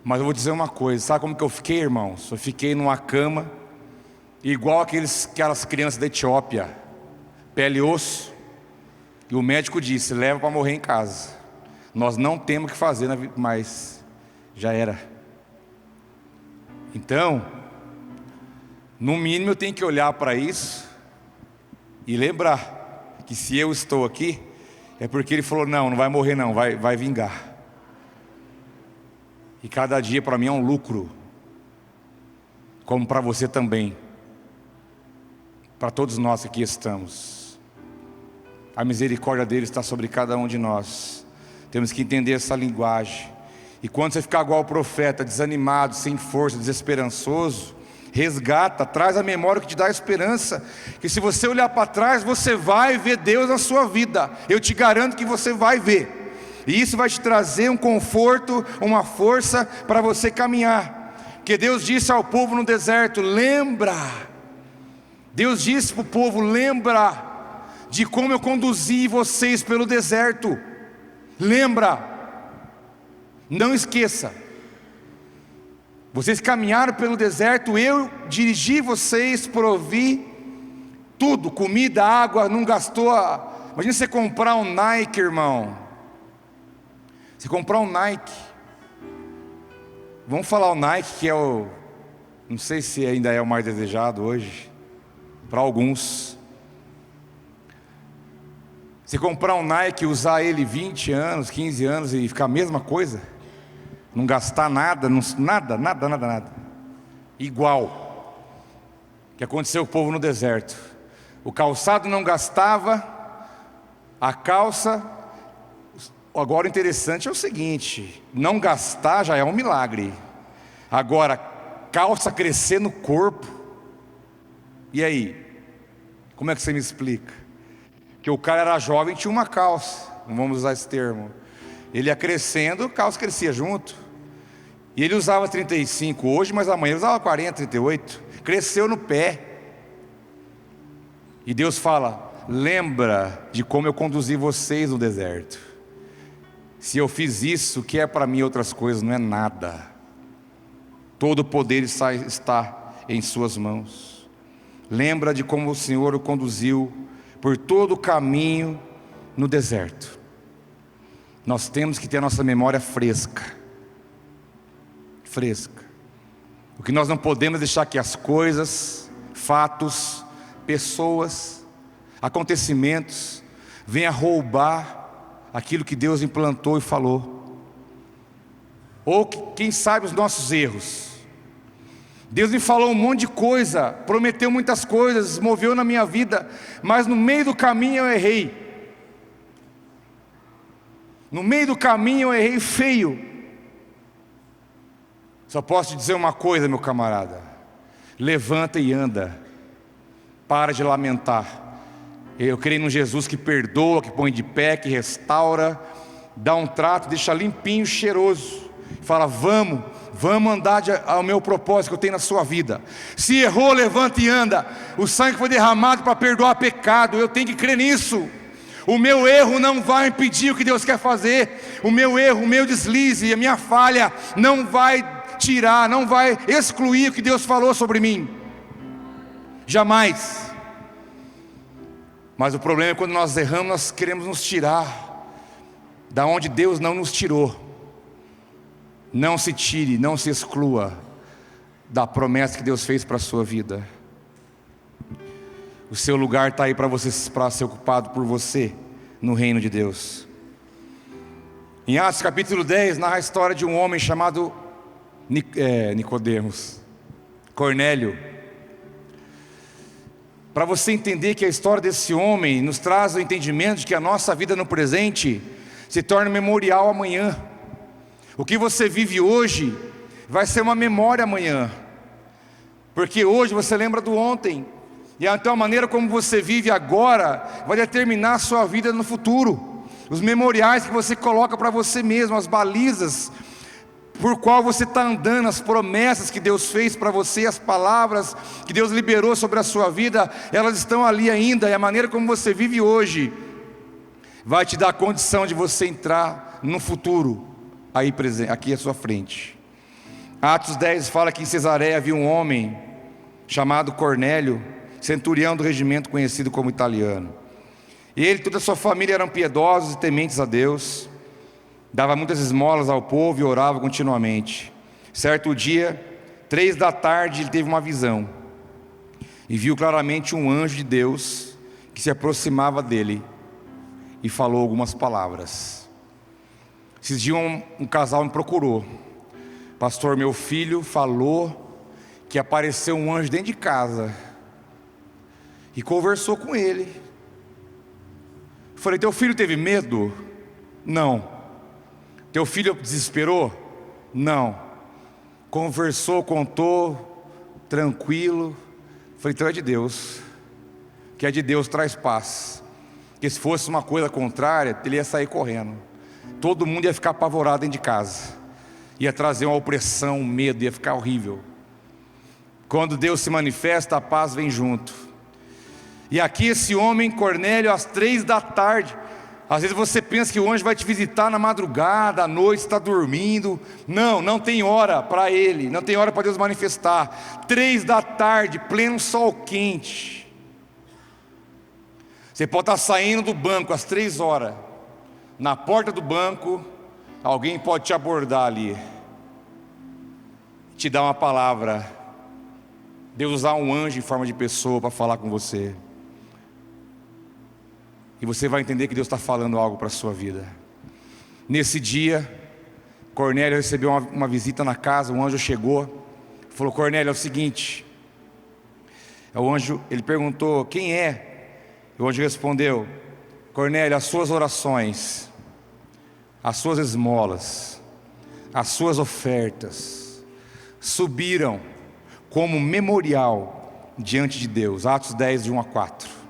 Mas eu vou dizer uma coisa: sabe como que eu fiquei, irmãos? Eu fiquei numa cama, igual aquelas crianças da Etiópia, pele e osso. E o médico disse: leva para morrer em casa. Nós não temos o que fazer, mas já era. Então, no mínimo eu tenho que olhar para isso e lembrar que se eu estou aqui, é porque Ele falou: não vai morrer não, vai vingar. E cada dia para mim é um lucro, como para você também, para todos nós que aqui estamos. A misericórdia dele está sobre cada um de nós. Temos que entender essa linguagem. E quando você ficar igual o profeta, desanimado, sem força, desesperançoso, resgata, traz a memória que te dá esperança. Que se você olhar para trás, você vai ver Deus na sua vida. Eu te garanto que você vai ver. E isso vai te trazer um conforto, uma força para você caminhar. Porque Deus disse ao povo no deserto: lembra. Deus disse para o povo: lembra de como eu conduzi vocês pelo deserto. Lembra, não esqueça. Vocês caminharam pelo deserto, eu dirigi vocês, provi tudo, comida, água, não gastou. Imagina você comprar um Nike, irmão. Você comprar um Nike. Vamos falar o Nike, que é o... não sei se ainda é o mais desejado hoje, para alguns. Você comprar um Nike, usar ele 20 anos, 15 anos e ficar a mesma coisa, não gastar nada, nada, igual que aconteceu com o povo no deserto. O calçado não gastava, a calça. Agora o interessante é o seguinte: não gastar já é um milagre. Agora, calça crescer no corpo, e aí? Como é que você me explica? Que o cara era jovem, tinha uma calça, não vamos usar esse termo. Ele ia crescendo, a calça crescia junto. E ele usava 35 hoje, mas amanhã ele usava 40, 38. Cresceu no pé. E Deus fala: lembra de como eu conduzi vocês no deserto. Se eu fiz isso, o que é para mim outras coisas não é nada. Todo o poder está em suas mãos. Lembra de como o Senhor o conduziu por todo o caminho no deserto. Nós temos que ter a nossa memória fresca. O que nós não podemos deixar que as coisas, fatos, pessoas, acontecimentos venham roubar aquilo que Deus implantou e falou. Ou quem sabe os nossos erros. Deus me falou um monte de coisa, prometeu muitas coisas, moveu na minha vida, mas no meio do caminho eu errei. No meio do caminho eu errei feio. Só posso te dizer uma coisa, meu camarada: levanta e anda. Para de lamentar. Eu creio num Jesus que perdoa, que põe de pé, que restaura, dá um trato, deixa limpinho, cheiroso. Fala: vamos andar ao meu propósito que eu tenho na sua vida. Se errou, levanta e anda. O sangue foi derramado para perdoar pecado. Eu tenho que crer nisso. O meu erro não vai impedir o que Deus quer fazer. O meu erro, o meu deslize, a minha falha não vai tirar, não vai excluir o que Deus falou sobre mim. Jamais. Mas o problema é quando nós erramos, nós queremos nos tirar da onde Deus não nos tirou. Não se tire, não se exclua da promessa que Deus fez para a sua vida. O seu lugar está aí para ser ocupado por você no reino de Deus. Em Atos capítulo 10 narra a história de um homem chamado Nicodemos, Cornélio. Para você entender que a história desse homem nos traz o entendimento de que a nossa vida no presente se torna memorial amanhã. O que você vive hoje vai ser uma memória amanhã, porque hoje você lembra do ontem, e então a maneira como você vive agora vai determinar a sua vida no futuro. Os memoriais que você coloca para você mesmo, as balizas por qual você está andando, as promessas que Deus fez para você, as palavras que Deus liberou sobre a sua vida, elas estão ali ainda. E a maneira como você vive hoje vai te dar a condição de você entrar no futuro aí presente, aqui à sua frente. Atos 10 fala que em Cesareia havia um homem chamado Cornélio, centurião do regimento conhecido como italiano. E ele e toda a sua família eram piedosos e tementes a Deus, dava muitas esmolas ao povo e orava continuamente. Certo dia, 3 da tarde, ele teve uma visão e viu claramente um anjo de Deus que se aproximava dele e falou algumas palavras. Esses dias um casal me procurou: pastor, meu filho falou que apareceu um anjo dentro de casa e conversou com ele. Falei: teu filho teve medo? Não. Teu filho desesperou? Não. Conversou, contou, tranquilo. Falei: então é de Deus. Que é de Deus traz paz. Porque se fosse uma coisa contrária, ele ia sair correndo. Todo mundo ia ficar apavorado dentro de casa. Ia trazer uma opressão, um medo, ia ficar horrível. Quando Deus se manifesta, a paz vem junto. E aqui esse homem, Cornélio, às 3 da tarde, Às vezes você pensa que o anjo vai te visitar na madrugada, à noite, está dormindo. Não, não tem hora para ele, não tem hora para Deus manifestar. 3 da tarde, pleno sol quente. Você pode estar saindo do banco às 3 horas. Na porta do banco, alguém pode te abordar ali, te dar uma palavra. Deus usar um anjo em forma de pessoa para falar com você. E você vai entender que Deus está falando algo para a sua vida. Nesse dia, Cornélio recebeu uma visita na casa. Um anjo chegou, falou: Cornélio, é o seguinte. O anjo, ele perguntou: quem é? O anjo respondeu: Cornélio, as suas orações, as suas esmolas, as suas ofertas subiram como memorial diante de Deus. Atos 10, de 1 a 4.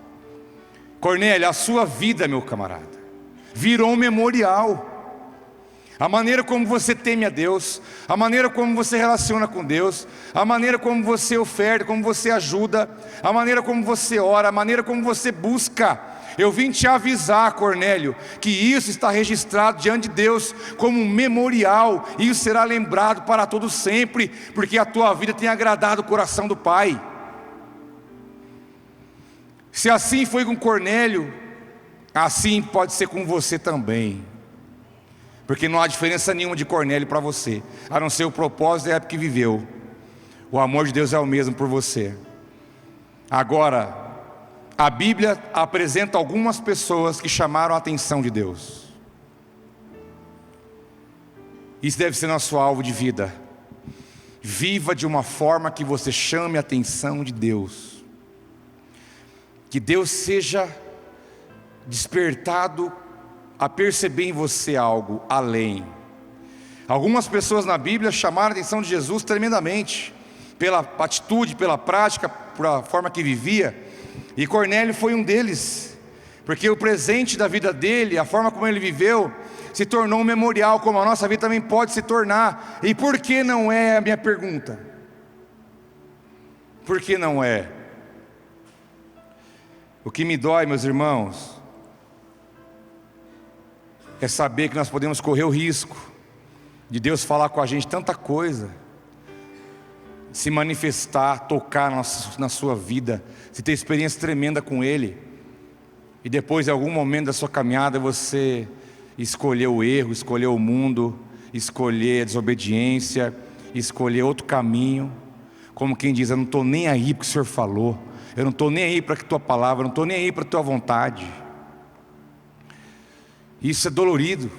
Cornélio, a sua vida, meu camarada, virou um memorial. A maneira como você teme a Deus, a maneira como você relaciona com Deus, a maneira como você oferta, como você ajuda, a maneira como você ora, a maneira como você busca. Eu vim te avisar, Cornélio, que isso está registrado diante de Deus como um memorial, e isso será lembrado para todo sempre, porque a tua vida tem agradado o coração do Pai. Se assim foi com Cornélio, assim pode ser com você também. Porque não há diferença nenhuma de Cornélio para você, a não ser o propósito da época que viveu. O amor de Deus é o mesmo por você. Agora, a Bíblia apresenta algumas pessoas que chamaram a atenção de Deus. Isso deve ser nosso alvo de vida. Viva de uma forma que você chame a atenção de Deus. Que Deus seja despertado a perceber em você algo além. Algumas pessoas na Bíblia chamaram a atenção de Jesus tremendamente, pela atitude, pela prática, por a forma que vivia. E Cornélio foi um deles, porque o presente da vida dele, a forma como ele viveu, se tornou um memorial, como a nossa vida também pode se tornar. E por que não é a minha pergunta? Por que não é? O que me dói, meus irmãos, é saber que nós podemos correr o risco de Deus falar com a gente tanta coisa, se manifestar, tocar na sua vida, se ter experiência tremenda com Ele, e depois em algum momento da sua caminhada você escolher o erro, escolher o mundo, escolher a desobediência, escolher outro caminho, como quem diz: eu não estou nem aí porque o Senhor falou, eu não estou nem aí para a tua palavra, eu não estou nem aí para a tua vontade. Isso é dolorido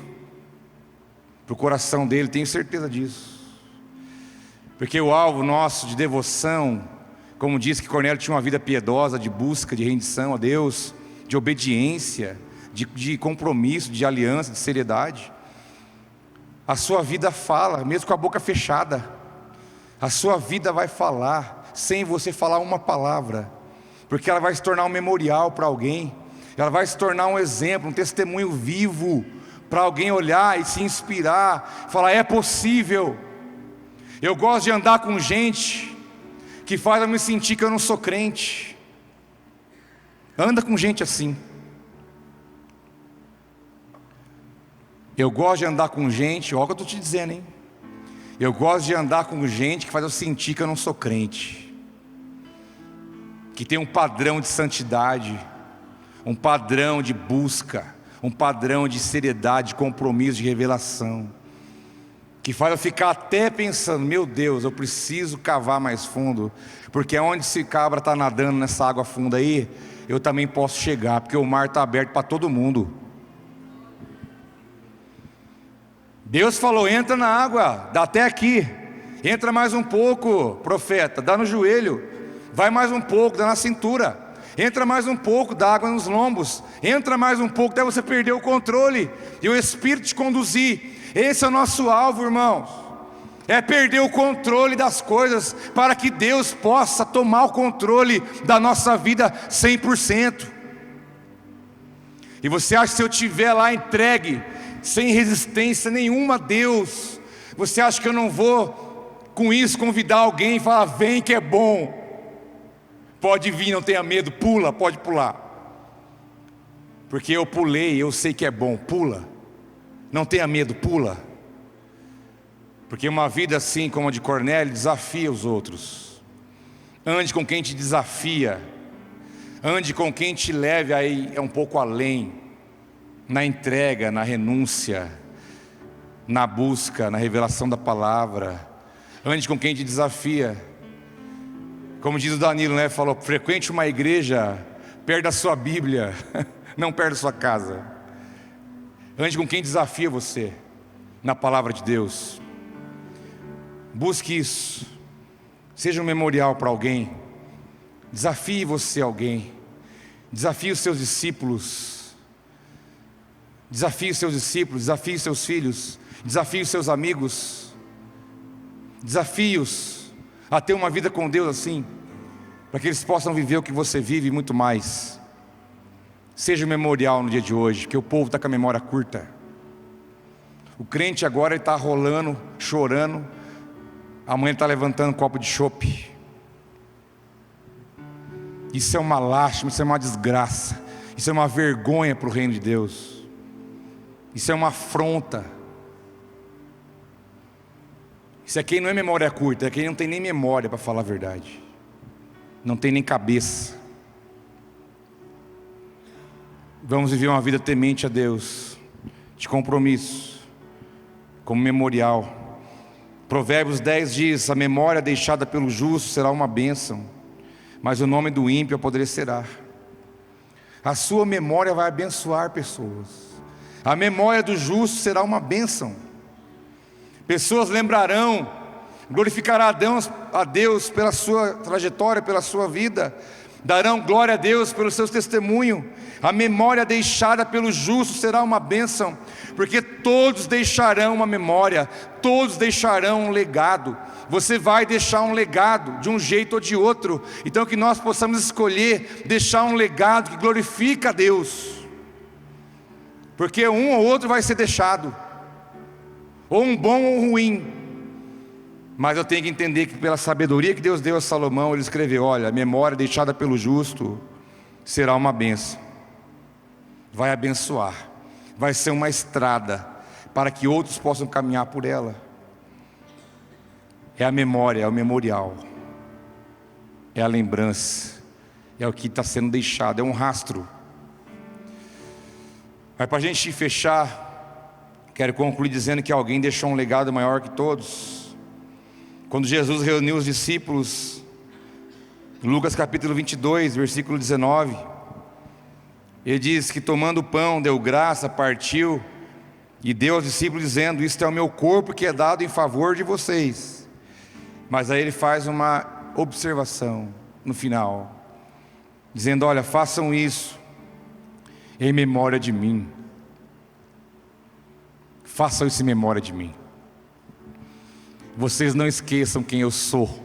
para o coração dele, tenho certeza disso. Porque o alvo nosso de devoção, como disse que Cornélio tinha uma vida piedosa, de busca, de rendição a Deus, de obediência, de compromisso, de aliança, de seriedade. A sua vida fala, mesmo com a boca fechada. A sua vida vai falar, sem você falar uma palavra. Porque ela vai se tornar um memorial para alguém. Ela vai se tornar um exemplo, um testemunho vivo, para alguém olhar e se inspirar, falar: é possível. Eu gosto de andar com gente que faz eu me sentir que eu não sou crente. Anda com gente assim. Eu gosto de andar com gente, olha o que eu estou te dizendo, hein? Eu gosto de andar com gente que faz eu sentir que eu não sou crente, que tem um padrão de santidade, um padrão de busca, um padrão de seriedade, de compromisso, de revelação, que faz eu ficar até pensando: meu Deus, eu preciso cavar mais fundo, porque onde esse cabra está nadando nessa água funda aí, eu também posso chegar, porque o mar está aberto para todo mundo. Deus falou: entra na água, dá até aqui, entra mais um pouco, profeta, dá no joelho, vai mais um pouco, dá na cintura, entra mais um pouco, dá água nos lombos, entra mais um pouco, até você perder o controle, e o Espírito te conduzir. Esse é o nosso alvo, irmãos, é perder o controle das coisas, para que Deus possa tomar o controle da nossa vida 100%. E você acha que se eu estiver lá entregue, sem resistência nenhuma a Deus, você acha que eu não vou com isso convidar alguém e falar: vem que é bom, pode vir, não tenha medo, pula, pode pular, porque eu pulei, eu sei que é bom. Pula, não tenha medo, pula. Porque uma vida assim como a de Cornélio desafia os outros. Ande com quem te desafia, ande com quem te leve aí um pouco além, na entrega, na renúncia, na busca, na revelação da palavra. Ande com quem te desafia. Como diz o Danilo, né? Falou, frequente uma igreja perto da sua Bíblia, não perto da sua casa. Ande com quem desafia você na palavra de Deus. Busque isso. Seja um memorial para alguém. Desafie você alguém. Desafie os seus discípulos. Desafie os seus discípulos. Desafie os seus filhos. Desafie os seus amigos. Desafie-os a ter uma vida com Deus assim, para que eles possam viver o que você vive e muito mais. Seja um memorial no dia de hoje, porque o povo está com a memória curta. O crente agora está rolando, chorando. Amanhã está levantando um copo de chope. Isso é uma lástima, isso é uma desgraça. Isso é uma vergonha para o reino de Deus. Isso é uma afronta. Isso aqui não é memória curta, é quem não tem nem memória, para falar a verdade. Não tem nem cabeça. Vamos viver uma vida temente a Deus, de compromisso, como memorial. Provérbios 10 diz, a memória deixada pelo justo será uma bênção, mas o nome do ímpio apodrecerá. A sua memória vai abençoar pessoas. A memória do justo será uma bênção. Pessoas lembrarão, glorificarão a Deus pela sua trajetória, pela sua vida. Darão glória a Deus pelo seu testemunho. A memória deixada pelo justo será uma bênção, porque todos deixarão uma memória, todos deixarão um legado. Você vai deixar um legado, de um jeito ou de outro. Então que nós possamos escolher deixar um legado que glorifica a Deus, porque um ou outro vai ser deixado, ou um bom ou um ruim. Mas eu tenho que entender que pela sabedoria que Deus deu a Salomão, ele escreveu, olha, a memória deixada pelo justo será uma bênção. Vai abençoar, vai ser uma estrada para que outros possam caminhar por ela. É a memória, é o memorial, é a lembrança, é o que está sendo deixado, é um rastro. Mas para a gente fechar, quero concluir dizendo que alguém deixou um legado maior que todos. Quando Jesus reuniu os discípulos, Lucas capítulo 22, versículo 19, ele diz que tomando o pão, deu graça, partiu e deu aos discípulos dizendo, isto é o meu corpo que é dado em favor de vocês. Mas aí ele faz uma observação no final, dizendo, olha, façam isso em memória de mim. Façam isso em memória de mim. Vocês não esqueçam quem eu sou.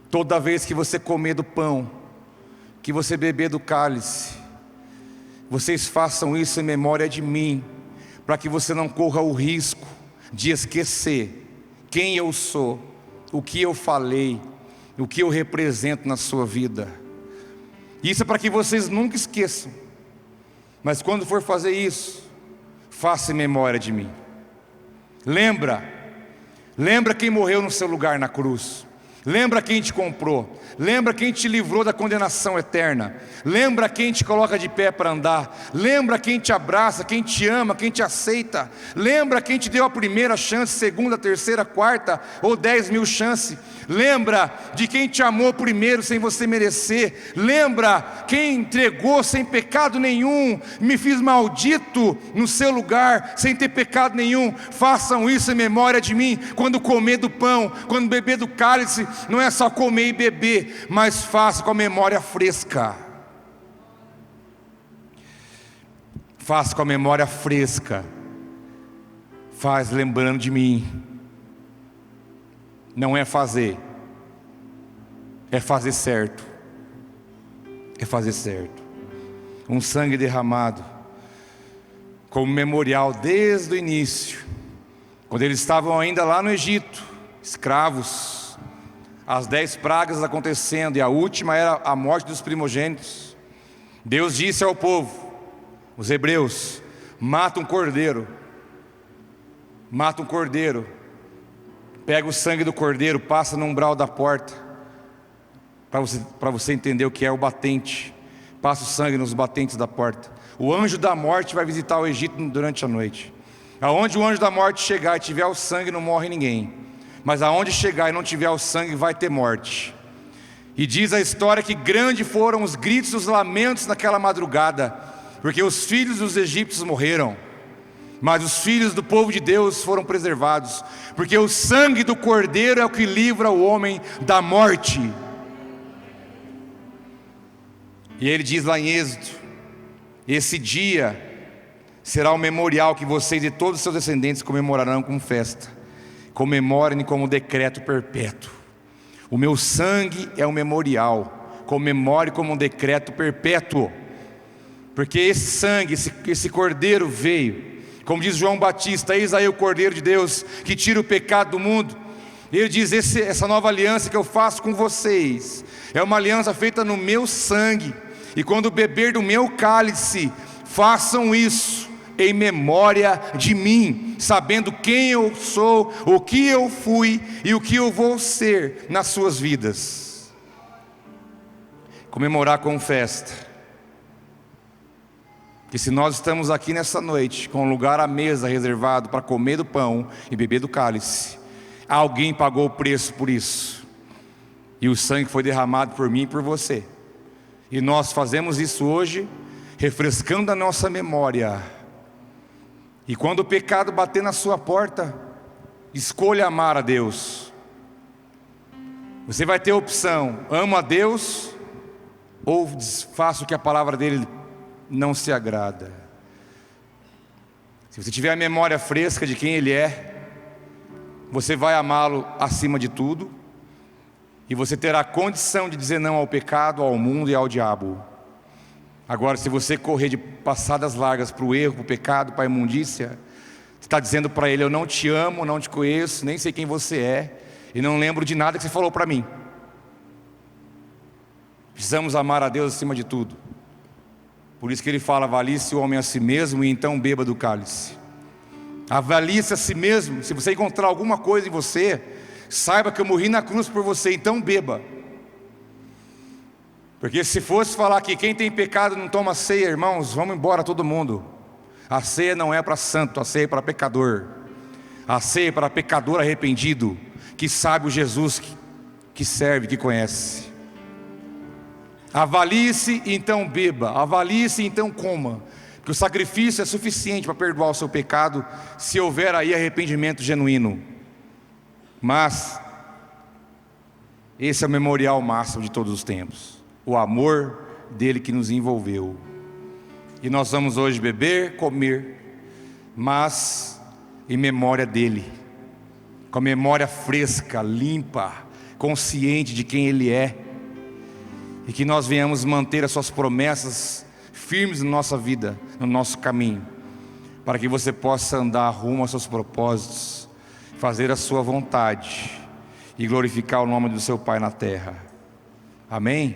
Toda vez que você comer do pão, que você beber do cálice, vocês façam isso em memória de mim, para que você não corra o risco de esquecer quem eu sou, o que eu falei, o que eu represento na sua vida. Isso é para que vocês nunca esqueçam. Mas quando for fazer isso, faça em memória de mim. Lembra quem morreu no seu lugar na cruz. Lembra quem te comprou. Lembra quem te livrou da condenação eterna. Lembra quem te coloca de pé para andar. Lembra quem te abraça, quem te ama, quem te aceita. Lembra quem te deu a primeira chance, segunda, terceira, quarta ou 10.000 chances. Lembra de quem te amou primeiro sem você merecer. Lembra quem entregou sem pecado nenhum. Me fiz maldito no seu lugar sem ter pecado nenhum. Façam isso em memória de mim. Quando comer do pão, quando beber do cálice, não é só comer e beber, mas faça com a memória fresca. Faça com a memória fresca. Faz lembrando de mim. Não é fazer, é fazer certo. É fazer certo. Um sangue derramado como memorial desde o início, quando eles estavam ainda lá no Egito, escravos, as 10 pragas acontecendo, e a última era a morte dos primogênitos. Deus disse ao povo, Os hebreus matam um cordeiro, pega o sangue do cordeiro, passa no umbral da porta, para você entender o que é o batente. Passa o sangue nos batentes da porta. O anjo da morte vai visitar o Egito durante a noite. Aonde o anjo da morte chegar e tiver o sangue, não morre ninguém. Mas aonde chegar e não tiver o sangue, vai ter morte. E diz a história que grandes foram os gritos e os lamentos naquela madrugada, porque os filhos dos egípcios morreram, mas os filhos do povo de Deus foram preservados, porque o sangue do cordeiro é o que livra o homem da morte. E ele diz lá em Êxodo: esse dia será o memorial que vocês e todos os seus descendentes comemorarão com festa. Comemorem como decreto perpétuo. O meu sangue é um memorial. Comemore como um decreto perpétuo. Porque esse sangue, esse cordeiro veio, como diz João Batista: eis aí o cordeiro de Deus que tira o pecado do mundo. Ele diz: essa nova aliança que eu faço com vocês é uma aliança feita no meu sangue. E quando beber do meu cálice, façam isso em memória de mim, sabendo quem eu sou, o que eu fui e o que eu vou ser nas suas vidas. Comemorar com festa. Que se nós estamos aqui nessa noite, com um lugar à mesa reservado para comer do pão e beber do cálice, alguém pagou o preço por isso. E o sangue foi derramado por mim e por você. E nós fazemos isso hoje, refrescando a nossa memória. E quando o pecado bater na sua porta, escolha amar a Deus. Você vai ter a opção: amo a Deus ou faço o que a palavra dele não se agrada. Se você tiver a memória fresca de quem ele é, você vai amá-lo acima de tudo. E você terá condição de dizer não ao pecado, ao mundo e ao diabo. Agora, se você correr de passadas largas para o erro, para o pecado, para a imundícia, você está dizendo para ele: eu não te amo, não te conheço, nem sei quem você é, e não lembro de nada que você falou para mim. Precisamos amar a Deus acima de tudo. Por isso que ele fala: avalie-se o homem a si mesmo e então beba do cálice. Avalie-se a si mesmo. Se você encontrar alguma coisa em você, saiba que eu morri na cruz por você, então beba. Porque se fosse falar que quem tem pecado não toma ceia, irmãos, vamos embora todo mundo. A ceia não é para santo, a ceia é para pecador. A ceia é para pecador arrependido, que sabe o Jesus que serve, que conhece. Avalie-se e então beba, avalie-se e então coma. Porque o sacrifício é suficiente para perdoar o seu pecado, se houver aí arrependimento genuíno. Mas esse é o memorial máximo de todos os tempos, o amor dele que nos envolveu. E nós vamos hoje beber, comer, mas em memória dele, com a memória fresca, limpa, consciente de quem ele é, e que nós venhamos manter as suas promessas firmes na nossa vida, no nosso caminho, para que você possa andar rumo aos seus propósitos, fazer a sua vontade e glorificar o nome do seu Pai na terra. Amém?